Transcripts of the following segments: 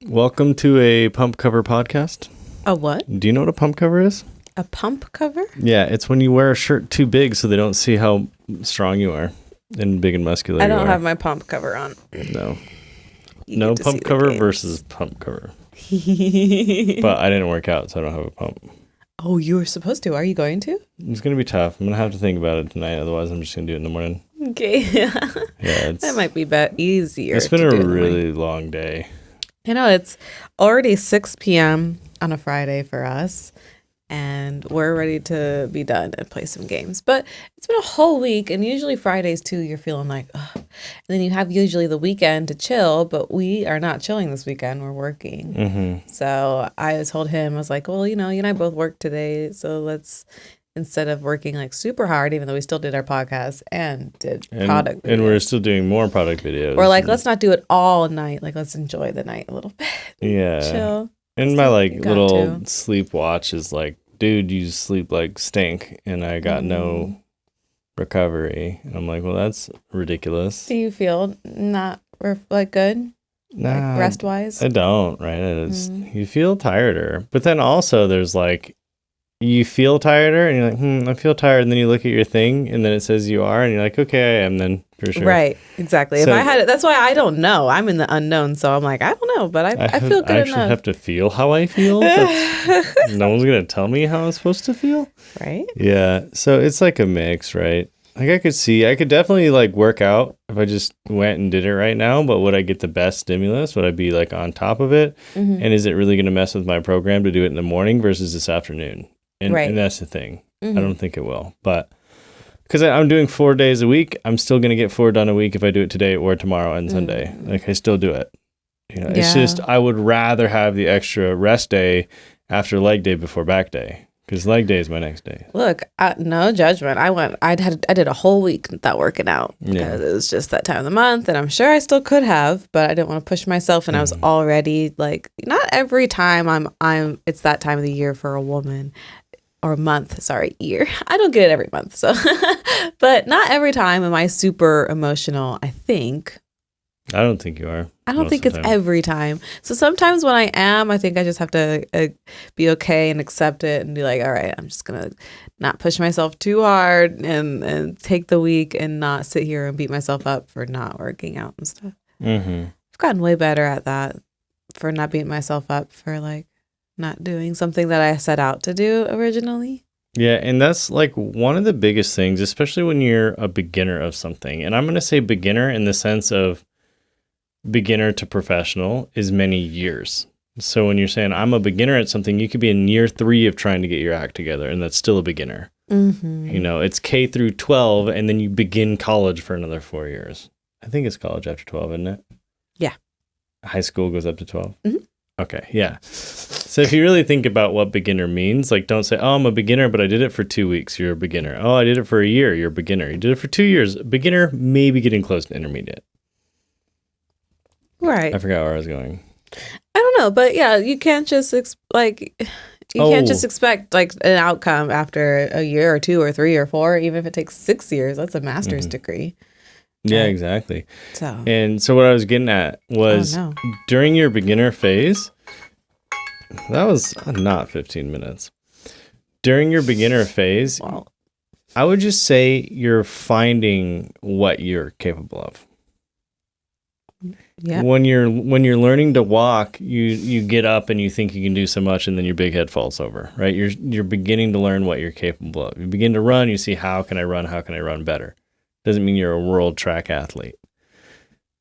Welcome to a pump cover podcast. A what? Do you know what a pump cover is? A pump cover? Yeah, it's when you wear a shirt too big so they don't see how strong you are and big and muscular I you don't are. have my pump cover on. No. You No get to see pump the cover games. versus pump cover. But I didn't work out, so I don't have a pump. Oh, you were supposed to. Are you going to? It's going to be tough. I'm going to have to think about it tonight. Otherwise, I'm just going to do it in the morning. Okay. Yeah, That might be easier. it's been to a do in the morning. really long day. I know it's already 6 p.m. on a Friday for us, and we're ready to be done and play some games. But it's been a whole week, and usually Fridays too, you're feeling like, ugh. And then you have usually the weekend to chill, but we are not chilling this weekend. We're working. Mm-hmm. So I told him, I was like, well, you and I both work today, so let's, instead of working like super hard, even though we still did our podcast and did product And we're videos, still doing more product videos. we're like, let's not do it all night. Like, let's enjoy the night a little bit. Yeah. Chill. And my So like you got little to. sleep watch is like, dude, you sleep like stink, and I got no recovery. And I'm like, well, that's ridiculous. Do you feel not like good, Nah, like rest wise? I don't. Right? It's you feel tireder, but then also there's like, you feel tireder, and you're like, I feel tired, and then you look at your thing, and then it says you are, and you're like, okay, I am then for sure. Right, exactly. So- if I had it, that's why I don't know. I'm in the unknown, so I'm like, I don't know, but I feel good I actually enough. have to feel how I feel. No one's gonna tell me how I'm supposed to feel. Right? Yeah, so it's like a mix, right? Like I could definitely like work out if I just went and did it right now, but would I get the best stimulus? Would I be like on top of it? Mm-hmm. And is it really going to mess with my program to do it in the morning versus this afternoon? And, Right. and that's the thing. Mm-hmm. I don't think it will, but because I'm doing 4 days a week, I'm still going to get 4 done a week if I do it today or tomorrow and Sunday. Like I still do it. It's Yeah. just, I would rather have the extra rest day after leg day before back day. Because leg day is my next day. Look, no judgment. I did a whole week without working out Yeah. because it was just that time of the month, and I'm sure I still could have, but I didn't want to push myself, and I was already like, not every time I'm. It's that time of the year for a woman, or month. Sorry, year. I don't get it every month, so, but not every time am I super emotional. I think. I don't think you are. I don't most think of it's the time. every time. So sometimes when I am, I think I just have to be okay and accept it and be like, all right, I'm just going to not push myself too hard and take the week and not sit here and beat myself up for not working out and stuff. Mm-hmm. I've gotten way better at that, for not beating myself up for like not doing something that I set out to do originally. Yeah, and that's like one of the biggest things, especially when you're a beginner of something. And I'm going to say beginner in the sense of beginner to professional is many years. So when you're saying I'm a beginner at something, you could be in year 3 of trying to get your act together, and that's still a beginner. Mm-hmm. You know, it's K through 12, and then you begin college for another 4 years. I think it's college after 12, isn't it? Yeah. High school goes up to 12? Mm-hmm. Okay, yeah. So if you really think about what beginner means, like don't say, oh, I'm a beginner, but I did it for 2 weeks, you're a beginner. Oh, I did it for a year, you're a beginner. You did it for 2 years, beginner, maybe getting close to intermediate. Right. I forgot where I was going. I don't know, but yeah, you can't just can't just expect like an outcome after a year or 2 or 3 or 4, even if it takes 6 years. That's a master's degree. Yeah, Right. exactly. So And so what I was getting at was no. during your beginner phase, that was not 15 minutes. During your beginner phase, Well, I would just say you're finding what you're capable of. yeah. When you're learning to walk, you get up and you think you can do so much, and then your big head falls over, right? You're beginning to learn what you're capable of. You begin to run, you see how can I run better. Doesn't mean you're a world track athlete.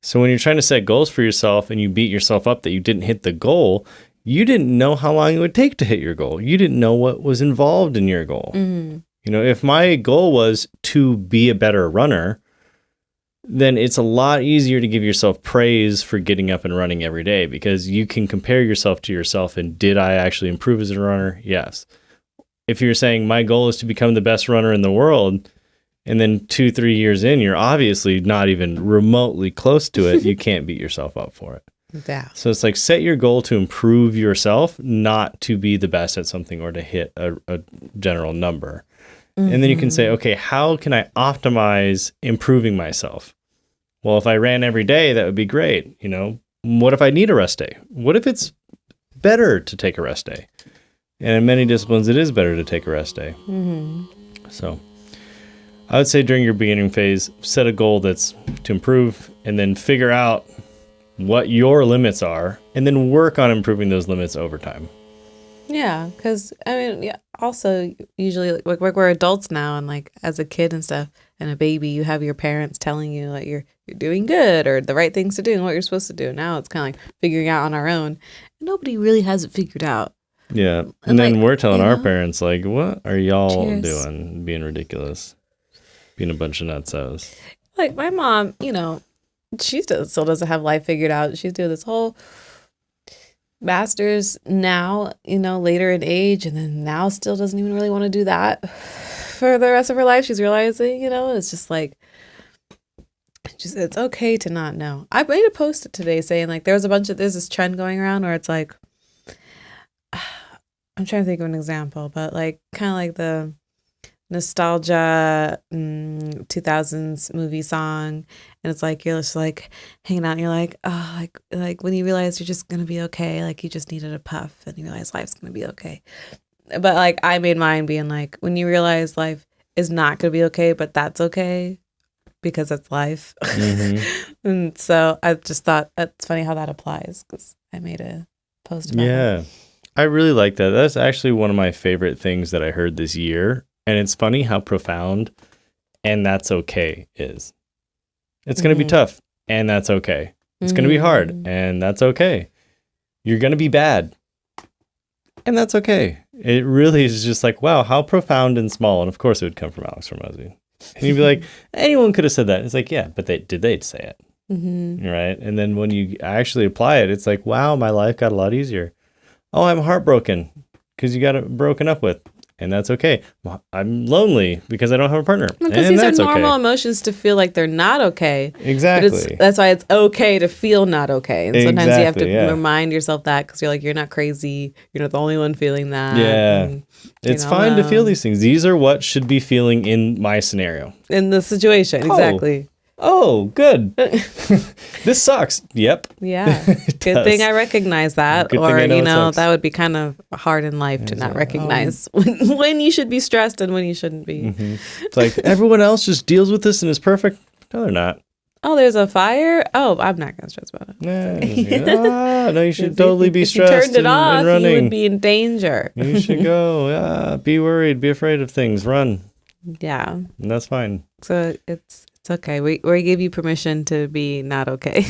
So when you're trying to set goals for yourself and you beat yourself up that you didn't hit the goal, you didn't know how long it would take to hit your goal. You didn't know what was involved in your goal. Mm-hmm. You know, if my goal was to be a better runner, then it's a lot easier to give yourself praise for getting up and running every day, because you can compare yourself to yourself and did I actually improve as a runner? Yes. If you're saying my goal is to become the best runner in the world, and then 2-3 years in, you're obviously not even remotely close to it, you can't beat yourself up for it. Yeah. So it's like set your goal to improve yourself, not to be the best at something or to hit a general number. And then you can say, okay, how can I optimize improving myself? Well, if I ran every day, that would be great, you know, what if I need a rest day? What if it's better to take a rest day? And in many disciplines, it is better to take a rest day. So I would say during your beginning phase, set a goal that's to improve and then figure out what your limits are and then work on improving those limits over time. Yeah, because I mean, yeah. Also, usually, like we're adults now, and like as a kid and stuff, and a baby, you have your parents telling you like you're doing good or the right things to do and what you're supposed to do. Now it's kind of like figuring out on our own, and nobody really has it figured out. Yeah, and then like, we're telling our parents like, "What are y'all Cheers. doing? Being ridiculous, being a bunch of nutsos." Like my mom, she still doesn't have life figured out. She's doing this whole master's now, later in age, and then now still doesn't even really want to do that for the rest of her life. She's realizing, it's just like, it's okay to not know. I made a post today saying like there's this trend going around where it's like, I'm trying to think of an example, but like kind of like the nostalgia 2000s movie song, and it's like you're just like hanging out and you're like, oh, like when you realize you're just gonna be okay, like you just needed a puff and you realize life's gonna be okay. But like I made mine being like, when you realize life is not gonna be okay, but that's okay because it's life. And so I just thought it's funny how that applies, because I made a post about it. I really like that. That's actually one of my favorite things that I heard this year. And it's funny how profound "and that's okay" is. It's going to be tough, and that's okay. It's going to be hard, and that's okay. You're going to be bad, and that's okay. It really is just like, wow, how profound and small. And of course it would come from Alex Hormozi. And you'd be like, anyone could have said that. It's like, yeah, but did they say it? Right? And then when you actually apply it, it's like, wow, my life got a lot easier. Oh, I'm heartbroken because you got it broken up with. And that's okay. I'm lonely because I don't have a partner. Because these are normal emotions to feel like they're not okay. Exactly. But that's why it's okay to feel not okay. And sometimes you have to remind yourself that, because you're like, you're not crazy. You're not the only one feeling that. Yeah. And, it's fine to feel these things. These are what should be feeling in my scenario. In the situation. Exactly. Oh, good. This sucks. Yep. Yeah. Good thing I recognize that. Good or, thing I know that would be kind of hard in life to not recognize when you should be stressed and when you shouldn't be. It's like everyone else just deals with this and is perfect. No, they're not. Oh, there's a fire? Oh, I'm not going to stress about it. No, you should totally be stressed. If you turned it off, and running. You would be in danger. You should go. Be worried. Be afraid of things. Run. Yeah. And that's fine. So it's okay. We give you permission to be not okay.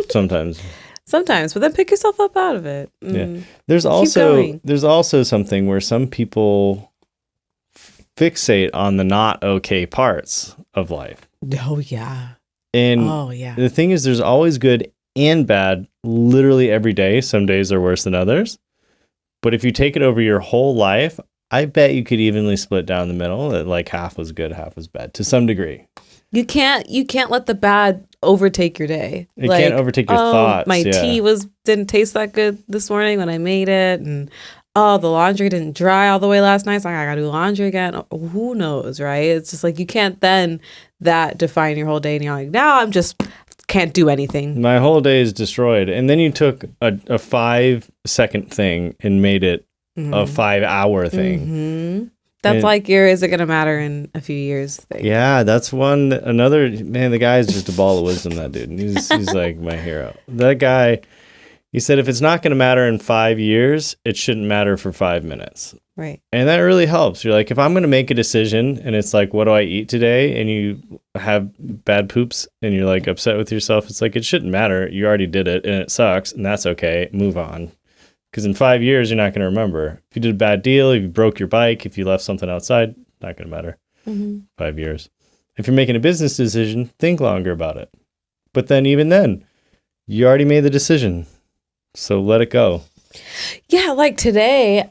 Sometimes, but then pick yourself up out of it. Yeah. There's also something where some people fixate on the not okay parts of life. Oh yeah. And the thing is, there's always good and bad literally every day. Some days are worse than others. But if you take it over your whole life, I bet you could evenly split down the middle, that like half was good, half was bad to some degree. You can't let the bad overtake your day. It can't overtake your thoughts. My tea didn't taste that good this morning when I made it, and the laundry didn't dry all the way last night, so I gotta do laundry again. Who knows, right? It's just like you can't then that define your whole day, and you're like, now I'm just can't do anything. My whole day is destroyed. And then you took a 5-second thing and made it a 5-hour thing. That's like is it going to matter in a few years thing. Yeah, that's another, man, the guy's just a ball of wisdom, that dude. He's like my hero. That guy, he said, if it's not going to matter in 5 years, it shouldn't matter for 5 minutes. Right. And that really helps. You're like, if I'm going to make a decision and it's like, what do I eat today? And you have bad poops and you're like upset with yourself. It's like, it shouldn't matter. You already did it and it sucks and that's okay. Move on. Because in 5 years, you're not going to remember. If you did a bad deal, if you broke your bike, if you left something outside, not going to matter. 5 years. If you're making a business decision, think longer about it. But then even then, you already made the decision. So let it go. Yeah, like today,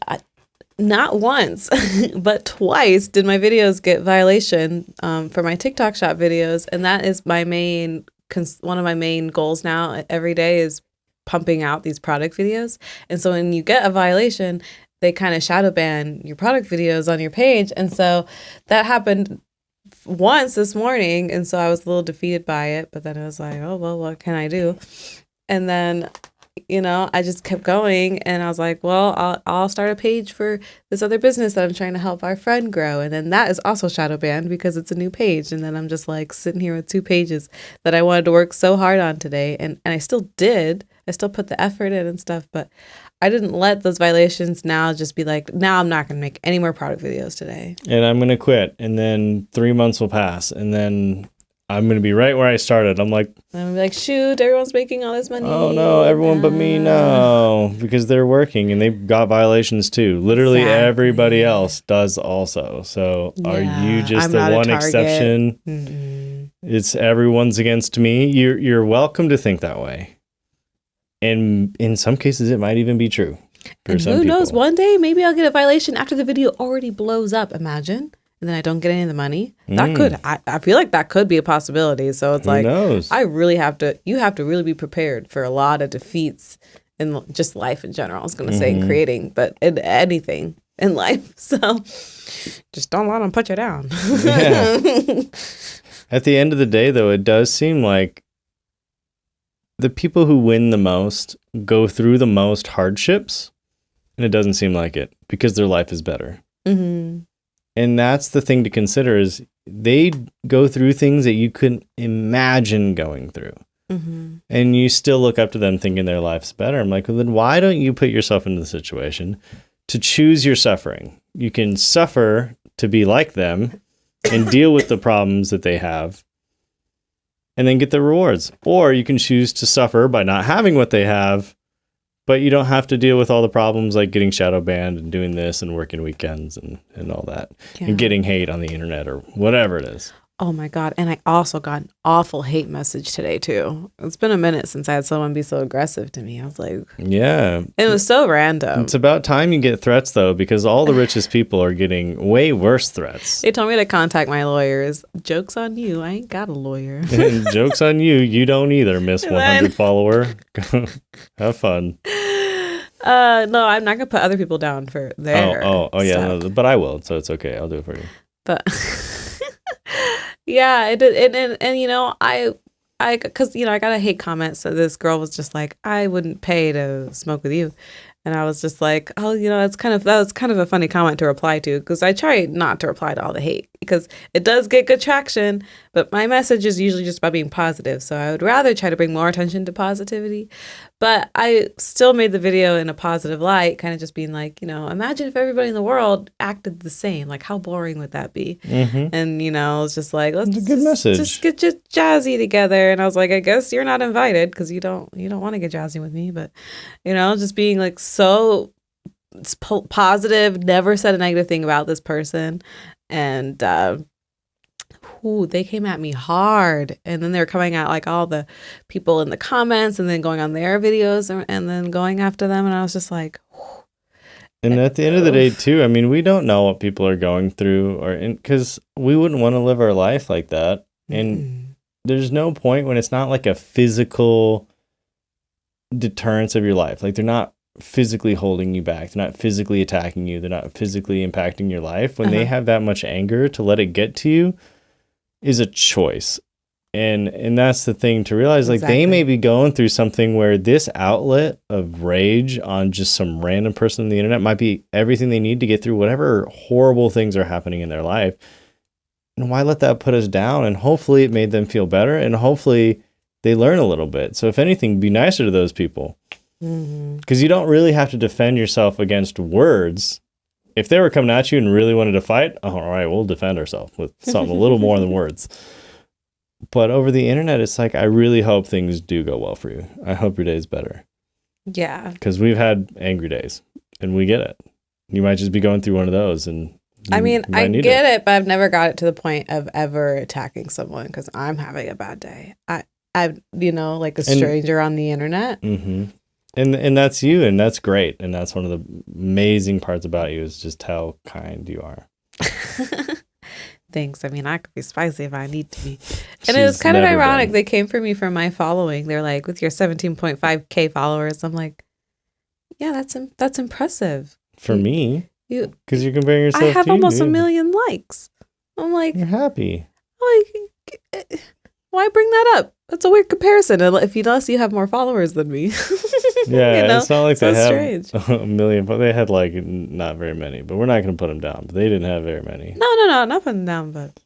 not once, but twice did my videos get violation for my TikTok shop videos. And that is my one of my main goals now every day is pumping out these product videos. And so when you get a violation, they kind of shadow ban your product videos on your page. And so that happened once this morning. And so I was a little defeated by it, but then I was like, oh, well, what can I do? And then, I just kept going, and I was like, well, I'll start a page for this other business that I'm trying to help our friend grow. And then that is also shadow banned because it's a new page. And then I'm just like sitting here with 2 pages that I wanted to work so hard on today. And I still did. I still put the effort in and stuff, but I didn't let those violations now just be like, now I'm not going to make any more product videos today. And I'm going to quit. And then 3 months will pass. And then I'm going to be right where I started. I'm like, shoot, everyone's making all this money. Oh, no, everyone but me, no. Because they're working and they've got violations too. Literally everybody else does also. So are you just the one exception? Mm-mm. It's everyone's against me. You're welcome to think that way. And in some cases, it might even be true. And who knows, one day maybe I'll get a violation after the video already blows up. Imagine. And then I don't get any of the money. That could, I feel like that could be a possibility. So it's like, you have to really be prepared for a lot of defeats in just life in general. I was going to say in creating, but in anything in life. So just don't let them put you down. Yeah. At the end of the day, though, it does seem like the people who win the most go through the most hardships, and it doesn't seem like it because their life is better. Mm-hmm. And that's the thing to consider is they go through things that you couldn't imagine going through. Mm-hmm. And you still look up to them thinking their life's better. I'm like, well, then why don't you put yourself into the situation to choose your suffering? You can suffer to be like them and deal with the problems that they have and then get the rewards. Or you can choose to suffer by not having what they have, but you don't have to deal with all the problems like getting shadow banned and doing this and working weekends and all that and getting hate on the internet or whatever it is. Oh my God. And I also got an awful hate message today too. It's been a minute since I had someone be so aggressive to me. I was like, yeah. It was so random. It's about time you get threats though, because all the richest people are getting way worse threats. They told me to contact my lawyers. Joke's on you. I ain't got a lawyer. And joke's on you. You don't either, Miss 100 follower. Have fun. No, I'm not gonna put other people down for their yeah, no, but I will, so it's okay. I'll do it for you. But yeah, I because I got a hate comment. So this girl was just like, I wouldn't pay to smoke with you, and I was just like, oh, that was kind of a funny comment to reply to because I try not to reply to all the hate because it does get good traction, but my message is usually just about being positive. So I would rather try to bring more attention to positivity. But I still made the video in a positive light, kind of just being like, imagine if everybody in the world acted the same. Like, how boring would that be? Mm-hmm. And, it's just like, let's just get jazzy together. And I was like, I guess you're not invited because you don't want to get jazzy with me. But, just being like so positive, never said a negative thing about this person. And they came at me hard, and then they were coming at like all the people in the comments and then going on their videos and then going after them, and I was just like, whew. And at the end of the day too, I mean, we don't know what people are going through because we wouldn't want to live our life like that. And there's no point when it's not like a physical deterrence of your life. Like they're not physically holding you back. They're not physically attacking you. They're not physically impacting your life. When they have that much anger, to let it get to you is a choice. And that's the thing to realize. Like they may be going through something where this outlet of rage on just some random person on the internet might be everything they need to get through whatever horrible things are happening in their life. And why let that put us down? And hopefully it made them feel better, and hopefully they learn a little bit. So if anything, be nicer to those people. Because you don't really have to defend yourself against words. If they were coming at you and really wanted to fight, all right, we'll defend ourselves with something a little more than words. But over the internet, it's like, I really hope things do go well for you. I hope your day is better. Yeah. Because we've had angry days, and we get it. You might just be going through one of those. And I mean, I get it, but I've never got it to the point of ever attacking someone because I'm having a bad day. I like a stranger on the internet. Mm-hmm. And that's you, and that's great. And that's one of the amazing parts about you is just how kind you are. Thanks. I mean, I could be spicy if I need to be. And it was kind of ironic. They came for me for my following. They're like, with your 17.5K followers. I'm like, yeah, that's impressive. For me? Because you're comparing yourself to I have almost 1 million likes. I'm like, you're happy. Like, why why bring that up? That's a weird comparison. Unless you have more followers than me. Yeah, You know? it's not like So they have strange. a million, but they had like not very many. But we're not going to put them down. But they didn't have very many. No, not putting down, but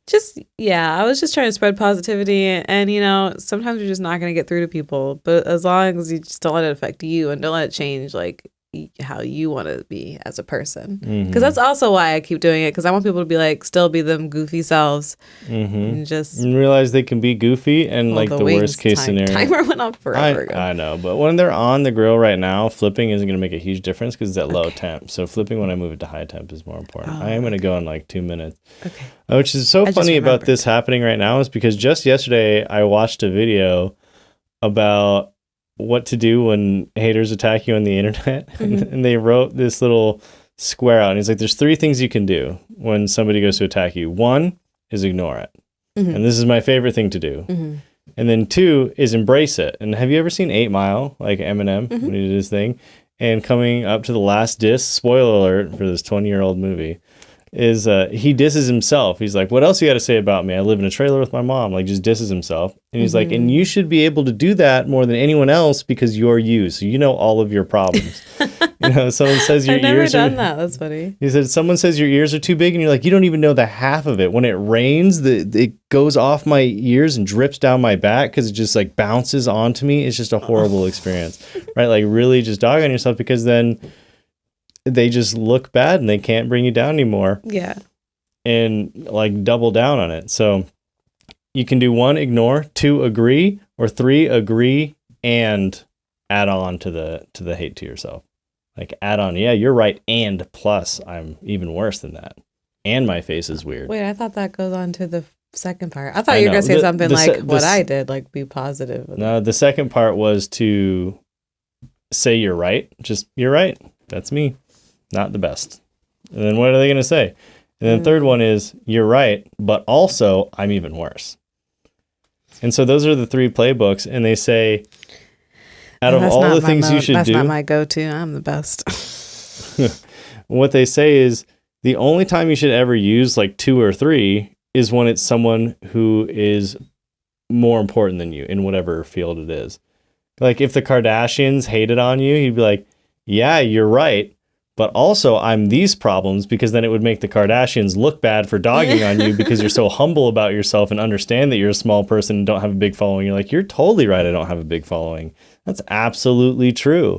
just, yeah, I was just trying to spread positivity. And, you know, sometimes you're just not going to get through to people. But as long as you just don't let it affect you and don't let it change, like, how you want to be as a person. Because that's also why I keep doing it, because I want people to be like, still be them goofy selves. And just And realize they can be goofy and like the wings worst case scenario. Timer went off forever ago. I know, but when they're on the grill right now, flipping isn't going to make a huge difference because it's at low temp. So flipping when I move it to high temp is more important. I am going to go in like 2 minutes. Okay. Which is so funny about this happening right now is because just yesterday I watched a video about what to do when haters attack you on the internet. And they wrote this little square out. And he's like, there's 3 things you can do when somebody goes to attack you. 1 is ignore it. And this is my favorite thing to do. And then 2 is embrace it. And have you ever seen 8 Mile, like Eminem, when he did his thing? And coming up to the last diss, spoiler alert for this 20-year-old movie, is he disses himself. He's like, what else you got to say about me? I live in a trailer with my mom. Like, just disses himself. And he's like, and you should be able to do that more than anyone else because you're you. So you know all of your problems. You know, someone says your I've never ears done are... that. That's funny. He said, someone says your ears are too big and you're like, you don't even know the half of it. When it rains, it goes off my ears and drips down my back because it just like bounces onto me. It's just a horrible experience, right? Like really just dog on yourself because then they just look bad and they can't bring you down anymore. Yeah. And like double down on it. So you can do 1, ignore, 2, agree, or 3, agree and add on to the hate to yourself. Like add on, yeah, you're right, and plus I'm even worse than that. And my face is weird. Wait, I thought that goes on to the second part. I thought you were going to say something like what I did, like be positive. No, the second part was to say you're right. Just, you're right. That's me. Not the best. And then what are they going to say? And then third one is, you're right, but also I'm even worse. And so those are the 3 playbooks. And they say, out of all the things you should do. That's not my go-to. I'm the best. What they say is the only time you should ever use like 2 or 3 is when it's someone who is more important than you in whatever field it is. Like if the Kardashians hated on you, he'd be like, yeah, you're right. But also I'm these problems, because then it would make the Kardashians look bad for dogging on you because you're so humble about yourself and understand that you're a small person and don't have a big following. You're like, you're totally right. I don't have a big following. That's absolutely true.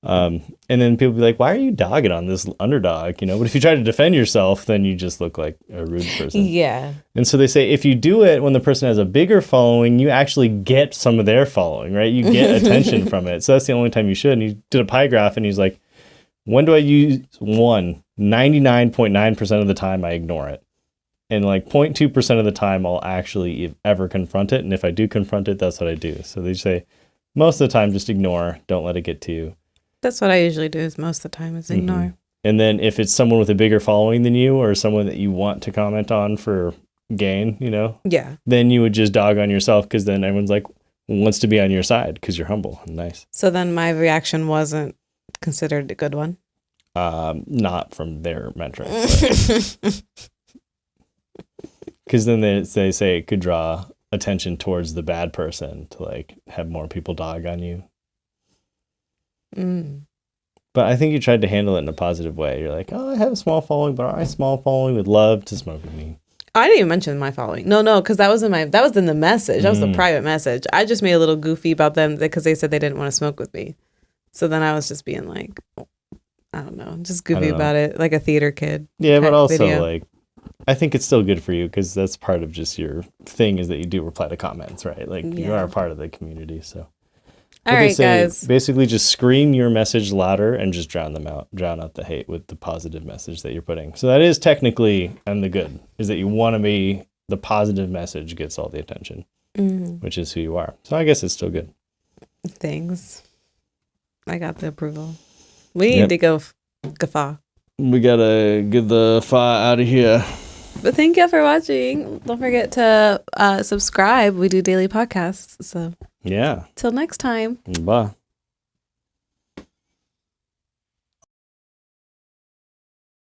And then people be like, why are you dogging on this underdog? You know, but if you try to defend yourself, then you just look like a rude person. Yeah. And so they say, if you do it when the person has a bigger following, you actually get some of their following, right? You get attention from it. So that's the only time you should. And he did a pie graph and he's like, when do I use 1? 99.9% of the time I ignore it. And like 0.2% of the time I'll actually ever confront it. And if I do confront it, that's what I do. So they say most of the time, just ignore. Don't let it get to you. That's what I usually do is most of the time is ignore. And then if it's someone with a bigger following than you or someone that you want to comment on for gain, you know, yeah, then you would just dog on yourself because then everyone's like wants to be on your side because you're humble and nice. So then my reaction wasn't considered a good one? Not from their metrics. Because then they say it could draw attention towards the bad person to like have more people dog on you. But I think you tried to handle it in a positive way. You're like, oh, I have a small following, but our small following would love to smoke with me. I didn't even mention my following. No, because that was in the message. That was the private message. I just made a little goofy about them because they said they didn't want to smoke with me. So then I was just being like, I don't know, just goofy about it, like a theater kid. Yeah, but also like, I think it's still good for you because that's part of just your thing is that you do reply to comments, right? Like you are a part of the community, so. All right, guys. Basically, just scream your message louder and just drown out the hate with the positive message that you're putting. So that is technically, and the good, is that you want to be, the positive message gets all the attention, which is who you are. So I guess it's still good. Thanks. I got the approval. We need to go guffaw. We got to get the fa out of here. But thank you for watching. Don't forget to subscribe. We do daily podcasts. So yeah. Till next time. Bye.